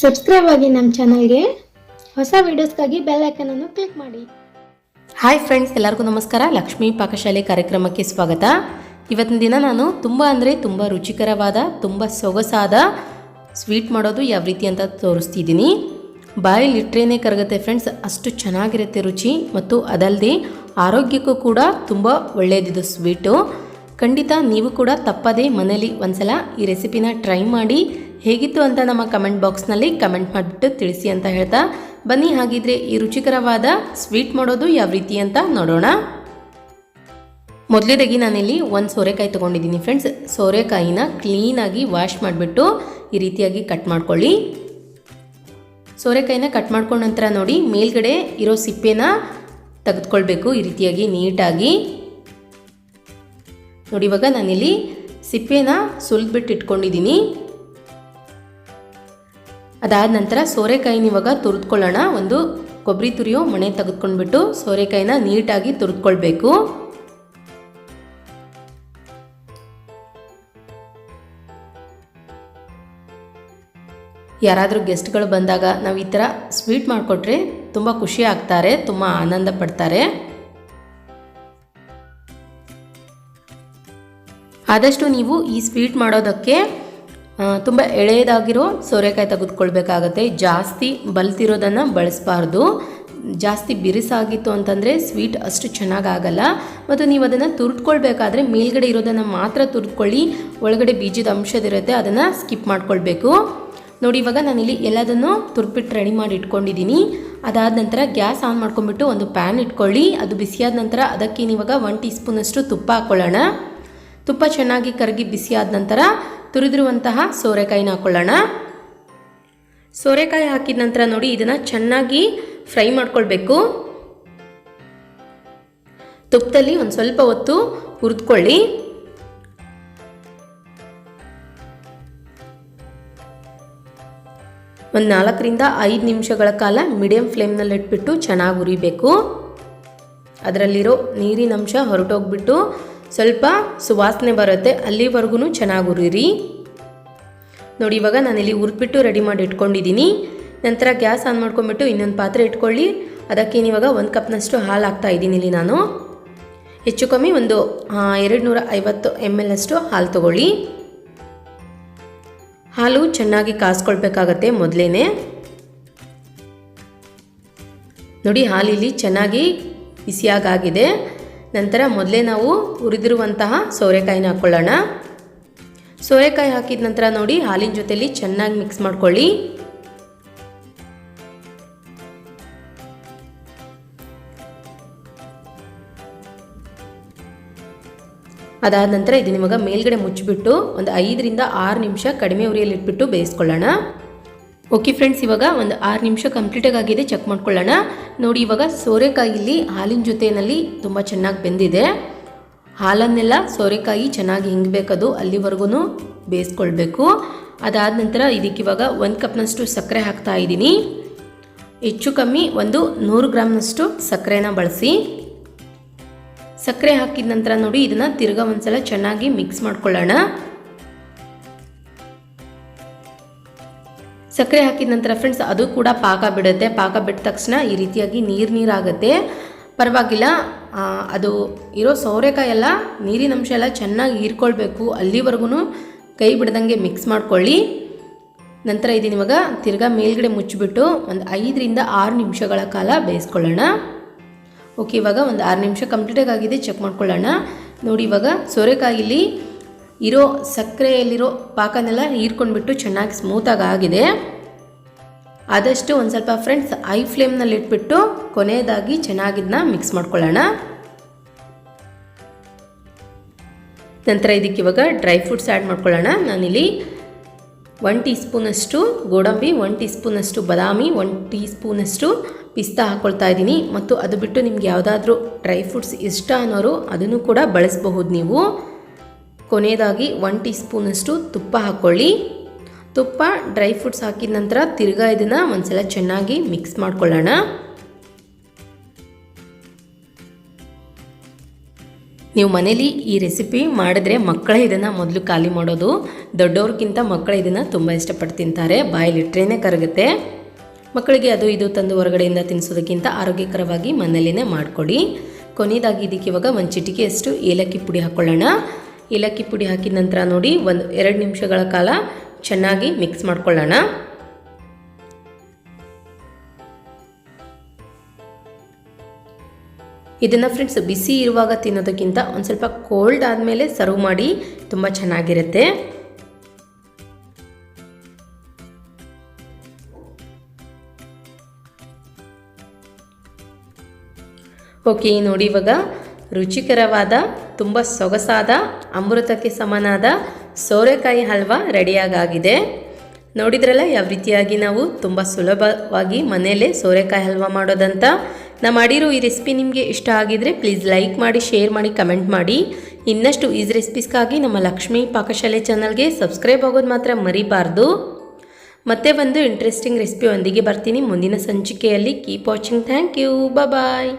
Subscribe ಆಗಿ ನಮ್ಮ ಚಾನಲ್ಗೆ. ಹೊಸ ವಿಡಿಯೋಸ್ಗಾಗಿ ಬೆಲ್ ಐಕನ್ ಅನ್ನು ಕ್ಲಿಕ್ ಮಾಡಿ. ಹಾಯ್ ಫ್ರೆಂಡ್ಸ್, ಎಲ್ಲರಿಗೂ ನಮಸ್ಕಾರ. ಲಕ್ಷ್ಮಿ ಪಾಕಶಾಲೆ ಕಾರ್ಯಕ್ರಮಕ್ಕೆ ಸ್ವಾಗತ. ಇವತ್ತಿನ ದಿನ ನಾನು ತುಂಬ ರುಚಿಕರವಾದ ತುಂಬ ಸೊಗಸಾದ ಸ್ವೀಟ್ ಮಾಡೋದು ಯಾವ ರೀತಿ ಅಂತ ತೋರಿಸ್ತಿದ್ದೀನಿ. ಬಾಯಲ್ಲಿ ಇಟ್ಟರೇನೆ ಕರಗುತ್ತೆ ಫ್ರೆಂಡ್ಸ್, ಅಷ್ಟು ಚೆನ್ನಾಗಿರುತ್ತೆ ರುಚಿ. ಮತ್ತು ಅದಲ್ಲದೆ ಆರೋಗ್ಯಕ್ಕೂ ಕೂಡ ತುಂಬ ಒಳ್ಳೆಯದಿದು ಸ್ವೀಟು. ಖಂಡಿತ ನೀವು ಕೂಡ ತಪ್ಪದೇ ಮನೇಲಿ ಒಂದ್ಸಲ ಈ ರೆಸಿಪಿನ ಟ್ರೈ ಮಾಡಿ ಹೇಗಿತ್ತು ಅಂತ ನಮ್ಮ ಕಮೆಂಟ್ ಬಾಕ್ಸ್ನಲ್ಲಿ ಕಮೆಂಟ್ ಮಾಡಿಬಿಟ್ಟು ತಿಳಿಸಿ ಅಂತ ಹೇಳ್ತಾ ಬನ್ನಿ. ಹಾಗಿದ್ರೆ ಈ ರುಚಿಕರವಾದ ಸ್ವೀಟ್ ಮಾಡೋದು ಯಾವ ರೀತಿ ಅಂತ ನೋಡೋಣ. ಮೊದಲೇದಾಗಿ ನಾನಿಲ್ಲಿ ಒಂದು ಸೋರೆಕಾಯಿ ತೊಗೊಂಡಿದ್ದೀನಿ ಫ್ರೆಂಡ್ಸ್. ಸೋರೆಕಾಯಿನ ಕ್ಲೀನಾಗಿ ವಾಶ್ ಮಾಡಿಬಿಟ್ಟು ಈ ರೀತಿಯಾಗಿ ಕಟ್ ಮಾಡ್ಕೊಳ್ಳಿ. ಸೋರೆಕಾಯಿನ ಕಟ್ ಮಾಡ್ಕೊಂಡ ನಂತರ ನೋಡಿ, ಮೇಲ್ಗಡೆ ಇರೋ ಸಿಪ್ಪೆನ ತೆಗೆದುಕೊಳ್ಬೇಕು ಈ ರೀತಿಯಾಗಿ ನೀಟಾಗಿ. ನೋಡಿ, ಇವಾಗ ನಾನಿಲ್ಲಿ ಸಿಪ್ಪೆನ ಸುಲಿದ್ಬಿಟ್ಟು ಇಟ್ಕೊಂಡಿದ್ದೀನಿ. ಅದಾದ ನಂತರ ಸೋರೆಕಾಯಿನ ಇವಾಗ ತುರಿದುಕೊಳ್ಳೋಣ. ಒಂದು ಕೊಬ್ಬರಿ ತುರಿಯೋ ಮಣೆ ತೆಗೆದುಕೊಂಡ್ಬಿಟ್ಟು ಸೋರೆಕಾಯಿನ ನೀಟಾಗಿ ತುರಿದುಕೊಳ್ಬೇಕು. ಯಾರಾದರೂ ಗೆಸ್ಟ್ಗಳು ಬಂದಾಗ ನಾವು ಈ ಥರ ಸ್ವೀಟ್ ಮಾಡಿಕೊಟ್ರೆ ತುಂಬ ಖುಷಿ ಆಗ್ತಾರೆ, ತುಂಬ ಆನಂದ ಪಡ್ತಾರೆ. ಆದಷ್ಟು ನೀವು ಈ ಸ್ವೀಟ್ ಮಾಡೋದಕ್ಕೆ ತುಂಬ ಎಳೆಯದಾಗಿರೋ ಸೋರೆಕಾಯಿ ತೆಗೆದುಕೊಳ್ಬೇಕಾಗತ್ತೆ. ಜಾಸ್ತಿ ಬಲ್ತಿರೋದನ್ನು ಬಳಸಬಾರ್ದು. ಜಾಸ್ತಿ ಬಿರುಸಾಗಿತ್ತು ಅಂತಂದರೆ ಸ್ವೀಟ್ ಅಷ್ಟು ಚೆನ್ನಾಗಾಗಲ್ಲ. ಮತ್ತು ನೀವು ಅದನ್ನು ತುರಿದುಕೊಳ್ಬೇಕಾದ್ರೆ ಮೇಲ್ಗಡೆ ಇರೋದನ್ನು ಮಾತ್ರ ತುರಿದುಕೊಳ್ಳಿ. ಒಳಗಡೆ ಬೀಜದ ಅಂಶದಿರುತ್ತೆ, ಅದನ್ನು ಸ್ಕಿಪ್ ಮಾಡ್ಕೊಳ್ಬೇಕು. ನೋಡಿ, ಇವಾಗ ನಾನಿಲ್ಲಿ ಎಲ್ಲದನ್ನು ತುರ್ಪಿಟ್ಟು ರೆಡಿ ಮಾಡಿ ಇಟ್ಕೊಂಡಿದ್ದೀನಿ. ಅದಾದ ನಂತರ ಗ್ಯಾಸ್ ಆನ್ ಮಾಡ್ಕೊಂಡ್ಬಿಟ್ಟು ಒಂದು ಪ್ಯಾನ್ ಇಟ್ಕೊಳ್ಳಿ. ಅದು ಬಿಸಿಯಾದ ನಂತರ ಅದಕ್ಕೆ ಇವಾಗ 1 ಟೀ ಸ್ಪೂನಷ್ಟು ತುಪ್ಪ ಹಾಕ್ಕೊಳ್ಳೋಣ. ತುಪ್ಪ ಚೆನ್ನಾಗಿ ಕರಗಿ ಬಿಸಿಯಾದ ನಂತರ ತುರಿದಿರುವಂತಹ ಸೋರೆಕಾಯಿನ ಹಾಕ್ಕೊಳ್ಳೋಣ. ಸೋರೆಕಾಯಿ ಹಾಕಿದ ನಂತರ ನೋಡಿ, ಇದನ್ನು ಚೆನ್ನಾಗಿ ಫ್ರೈ ಮಾಡ್ಕೊಳ್ಬೇಕು. ತುಪ್ಪದಲ್ಲಿ ಒಂದು ಸ್ವಲ್ಪ ಹೊತ್ತು ಹುರಿದುಕೊಳ್ಳಿ. ಒಂದು 4 ರಿಂದ 5 ನಿಮಿಷಗಳ ಕಾಲ ಮೀಡಿಯಂ ಫ್ಲೇಮ್ನಲ್ಲಿ ಇಟ್ಬಿಟ್ಟು ಚೆನ್ನಾಗಿ ಹುರಿಬೇಕು. ಅದರಲ್ಲಿರೋ ನೀರಿನ ಅಂಶ ಹೊರಟೋಗ್ಬಿಟ್ಟು ಸ್ವಲ್ಪ ಸುವಾಸನೆ ಬರುತ್ತೆ, ಅಲ್ಲಿವರೆಗೂ ಚೆನ್ನಾಗಿ ಹುರಿರಿ. ನೋಡಿ, ಇವಾಗ ನಾನಿಲ್ಲಿ ಹುರಿದ್ಬಿಟ್ಟು ರೆಡಿ ಮಾಡಿ ಇಟ್ಕೊಂಡಿದ್ದೀನಿ. ನಂತರ ಗ್ಯಾಸ್ ಆನ್ ಮಾಡ್ಕೊಂಡ್ಬಿಟ್ಟು ಇನ್ನೊಂದು ಪಾತ್ರೆ ಇಟ್ಕೊಳ್ಳಿ. ಅದಕ್ಕೆ ಇವಾಗ 1 ಕಪ್ನಷ್ಟು ಹಾಲು ಹಾಕ್ತಾ ಇದ್ದೀನಿ. ಇಲ್ಲಿ ನಾನು ಹೆಚ್ಚು ಕಮ್ಮಿ ಒಂದು 250 ml ಅಷ್ಟು ಹಾಲು ತೊಗೊಳ್ಳಿ. ಹಾಲು ಚೆನ್ನಾಗಿ ಕಾಸ್ಕೊಳ್ಬೇಕಾಗತ್ತೆ ಮೊದಲೇನೆ. ನೋಡಿ, ಹಾಲಿಲ್ಲಿ ಚೆನ್ನಾಗಿ ಬಿಸಿಯಾಗಿದೆ. ನಂತರ ಮೊದಲೇ ನಾವು ಹುರಿದಿರುವಂತಹ ಸೋರೆಕಾಯಿನ ಹಾಕ್ಕೊಳ್ಳೋಣ. ಸೋರೆಕಾಯಿ ಹಾಕಿದ ನಂತರ ನೋಡಿ, ಹಾಲಿನ ಜೊತೆಲಿ ಚೆನ್ನಾಗಿ ಮಿಕ್ಸ್ ಮಾಡ್ಕೊಳ್ಳಿ. ಅದಾದ ನಂತರ ಇದನ್ನ ಇವಾಗ ಮೇಲ್ಗಡೆ ಮುಚ್ಚಿಬಿಟ್ಟು ಒಂದು 5 ರಿಂದ 6 ನಿಮಿಷ ಕಡಿಮೆ ಉರಿಯಲ್ಲಿ ಇಟ್ಬಿಟ್ಟು ಬೇಯಿಸ್ಕೊಳ್ಳೋಣ. ಓಕೆ ಫ್ರೆಂಡ್ಸ್, ಇವಾಗ ಒಂದು 6 ನಿಮಿಷ ಕಂಪ್ಲೀಟಾಗಿ ಆಗಿದೆ, ಚೆಕ್ ಮಾಡ್ಕೊಳ್ಳೋಣ. ನೋಡಿ, ಇವಾಗ ಸೋರೆಕಾಯಿಲಿ ಹಾಲಿನ ಜೊತೆಯಲ್ಲಿ ತುಂಬ ಚೆನ್ನಾಗಿ ಬೆಂದಿದೆ. ಹಾಲನ್ನೆಲ್ಲ ಸೋರೆಕಾಯಿ ಚೆನ್ನಾಗಿ ಹಿಂಗಬೇಕದು, ಅಲ್ಲಿವರೆಗೂ ಬೇಯಿಸ್ಕೊಳ್ಬೇಕು. ಅದಾದ ನಂತರ ಇದಕ್ಕಿವಾಗ 1 ಕಪ್ನಷ್ಟು ಸಕ್ಕರೆ ಹಾಕ್ತಾ ಇದ್ದೀನಿ. ಹೆಚ್ಚು ಕಮ್ಮಿ ಒಂದು 100 ಗ್ರಾಮ್ನಷ್ಟು ಸಕ್ಕರೆನ ಬಳಸಿ. ಸಕ್ಕರೆ ಹಾಕಿದ ನಂತರ ನೋಡಿ, ಇದನ್ನು ತಿರ್ಗಾ ಒಂದ್ಸಲ ಚೆನ್ನಾಗಿ ಮಿಕ್ಸ್ ಮಾಡ್ಕೊಳ್ಳೋಣ. ಸಕ್ಕರೆ ಹಾಕಿದ ನಂತರ ಫ್ರೆಂಡ್ಸ್ ಅದು ಕೂಡ ಪಾಕ ಬಿಡುತ್ತೆ. ಪಾಕ ಬಿಟ್ಟ ತಕ್ಷಣ ಈ ರೀತಿಯಾಗಿ ನೀರಾಗುತ್ತೆ, ಪರವಾಗಿಲ್ಲ. ಅದು ಇರೋ ಸೌರೆಕಾಯಿ ಎಲ್ಲ ನೀರಿನ ಅಂಶ ಎಲ್ಲ ಚೆನ್ನಾಗಿ ಹೀರ್ಕೊಳ್ಬೇಕು, ಅಲ್ಲಿವರೆಗೂ ಕೈ ಬಿಡ್ದಂಗೆ ಮಿಕ್ಸ್ ಮಾಡ್ಕೊಳ್ಳಿ. ನಂತರ ಇದನ್ನ ಇವಾಗ ತಿರ್ಗಾ ಮೇಲ್ಗಡೆ ಮುಚ್ಚಿಬಿಟ್ಟು ಒಂದು 5 ರಿಂದ 6 ನಿಮಿಷಗಳ ಕಾಲ ಬೇಯಿಸ್ಕೊಳ್ಳೋಣ. ಓಕೆ, ಇವಾಗ ಒಂದು 6 ನಿಮಿಷ ಕಂಪ್ಲೀಟಾಗಿ ಆಗಿದೆ, ಚೆಕ್ ಮಾಡ್ಕೊಳ್ಳೋಣ. ನೋಡಿ, ಇವಾಗ ಸೋರೆಕಾಯಿಲಿ ಇರೋ ಸಕ್ಕರೆಯಲ್ಲಿರೋ ಪಾಕನೆಲ್ಲ ಹೀರ್ಕೊಂಡ್ಬಿಟ್ಟು ಚೆನ್ನಾಗಿ ಸ್ಮೂತಾಗಿ ಆಗಿದೆ. ಆದಷ್ಟು ಒಂದು ಸ್ವಲ್ಪ ಫ್ರೆಂಡ್ಸ್ ಐ ಫ್ಲೇಮ್ನಲ್ಲಿ ಇಟ್ಬಿಟ್ಟು ಕೊನೆಯದಾಗಿ ಚೆನ್ನಾಗಿದ್ದನ್ನ ಮಿಕ್ಸ್ ಮಾಡ್ಕೊಳ್ಳೋಣ. ನಂತರ ಇದಕ್ಕೆ ಇವಾಗ ಡ್ರೈ ಫ್ರೂಟ್ಸ್ ಆ್ಯಡ್ ಮಾಡ್ಕೊಳ್ಳೋಣ. ನಾನಿಲ್ಲಿ 1 ಟೀ ಸ್ಪೂನಷ್ಟು ಗೋಡಂಬಿ, 1 ಟೀ ಸ್ಪೂನಷ್ಟು ಬಾದಾಮಿ, 1 ಟೀ ಸ್ಪೂನಷ್ಟು ಪಿಸ್ತಾ ಹಾಕ್ಕೊಳ್ತಾ ಇದ್ದೀನಿ. ಮತ್ತು ಅದು ಬಿಟ್ಟು ನಿಮ್ಗೆ ಯಾವುದಾದ್ರೂ ಡ್ರೈ ಫ್ರೂಟ್ಸ್ ಇಷ್ಟ ಅನ್ನೋರು ಅದನ್ನು ಕೂಡ ಬಳಸಬಹುದು ನೀವು. ಕೊನೆಯದಾಗಿ 1 ಟೀ ಸ್ಪೂನಷ್ಟು ತುಪ್ಪ ಹಾಕ್ಕೊಳ್ಳಿ. ತುಪ್ಪ ಡ್ರೈ ಫ್ರೂಟ್ಸ್ ಹಾಕಿದ ನಂತರ ತಿರ್ಗಾ ಇದನ್ನು ಒಂದ್ಸಲ ಚೆನ್ನಾಗಿ ಮಿಕ್ಸ್ ಮಾಡ್ಕೊಳ್ಳೋಣ. ನೀವು ಮನೇಲಿ ಈ ರೆಸಿಪಿ ಮಾಡಿದ್ರೆ ಮಕ್ಕಳೇ ಇದನ್ನು ಮೊದಲು ಖಾಲಿ ಮಾಡೋದು. ದೊಡ್ಡವ್ರಿಗಿಂತ ಮಕ್ಕಳು ಇದನ್ನು ತುಂಬ ಇಷ್ಟಪಟ್ಟು ತಿಂತಾರೆ. ಬಾಯಲ್ಲಿಟ್ರೇ ಕರಗುತ್ತೆ. ಮಕ್ಕಳಿಗೆ ಅದು ಇದು ತಂದು ಹೊರಗಡೆಯಿಂದ ತಿನ್ನಿಸೋದಕ್ಕಿಂತ ಆರೋಗ್ಯಕರವಾಗಿ ಮನೆಯಲ್ಲೇ ಮಾಡಿಕೊಡಿ. ಕೊನೆಯದಾಗಿ ಇದಕ್ಕೆ ಇವಾಗ ಒಂದು ಚಿಟಿಕೆಯಷ್ಟು ಏಲಕ್ಕಿ ಪುಡಿ ಹಾಕ್ಕೊಳ್ಳೋಣ. ಏಲಕ್ಕಿ ಪುಡಿ ಹಾಕಿದ ನಂತರ ನೋಡಿ 1-2 ನಿಮಿಷಗಳ ಕಾಲ ಚೆನ್ನಾಗಿ ಮಿಕ್ಸ್ ಮಾಡ್ಕೊಳ್ಳೋಣ. ಇದನ್ನು ಫ್ರೆಂಡ್ಸ್ ಬಿಸಿ ಇರುವಾಗ ತಿನ್ನೋದಕ್ಕಿಂತ ಒಂದು ಸ್ವಲ್ಪ ಕೋಲ್ಡ್ ಆದಮೇಲೆ ಸರ್ವ್ ಮಾಡಿ, ತುಂಬ ಚೆನ್ನಾಗಿರುತ್ತೆ. ಓಕೆ, ನೋಡಿ ಇವಾಗ ರುಚಿಕರವಾದ ತುಂಬ ಸೊಗಸಾದ ಅಮೃತಕ್ಕೆ ಸಮನಾದ ಸೋರೆಕಾಯಿ ಹಲ್ವಾ ರೆಡಿಯಾಗಿದೆ. ನೋಡಿದ್ರಲ್ಲ ಯಾವ ರೀತಿಯಾಗಿ ನಾವು ತುಂಬ ಸುಲಭವಾಗಿ ಮನೆಯಲ್ಲೇ ಸೋರೆಕಾಯಿ ಹಲ್ವಾ ಮಾಡೋದಂತ. ನಾನು ಮಾಡಿರೋ ಈ ರೆಸಿಪಿ ನಿಮಗೆ ಇಷ್ಟ ಆಗಿದರೆ ಪ್ಲೀಸ್ ಲೈಕ್ ಮಾಡಿ, ಶೇರ್ ಮಾಡಿ, ಕಮೆಂಟ್ ಮಾಡಿ. ಇನ್ನಷ್ಟು ಈಸಿ ರೆಸಿಪೀಸ್ಗಾಗಿ ನಮ್ಮ ಲಕ್ಷ್ಮಿ ಪಾಕಶಾಲೆ ಚಾನಲ್ಗೆ ಸಬ್ಸ್ಕ್ರೈಬ್ ಆಗೋದು ಮಾತ್ರ ಮರಿಬಾರ್ದು. ಮತ್ತೆ ಒಂದು ಇಂಟ್ರೆಸ್ಟಿಂಗ್ ರೆಸಿಪಿ ಒಂದಿಗೆ ಬರ್ತೀನಿ ಮುಂದಿನ ಸಂಚಿಕೆಯಲ್ಲಿ. Keep watching. Thank you. Bye.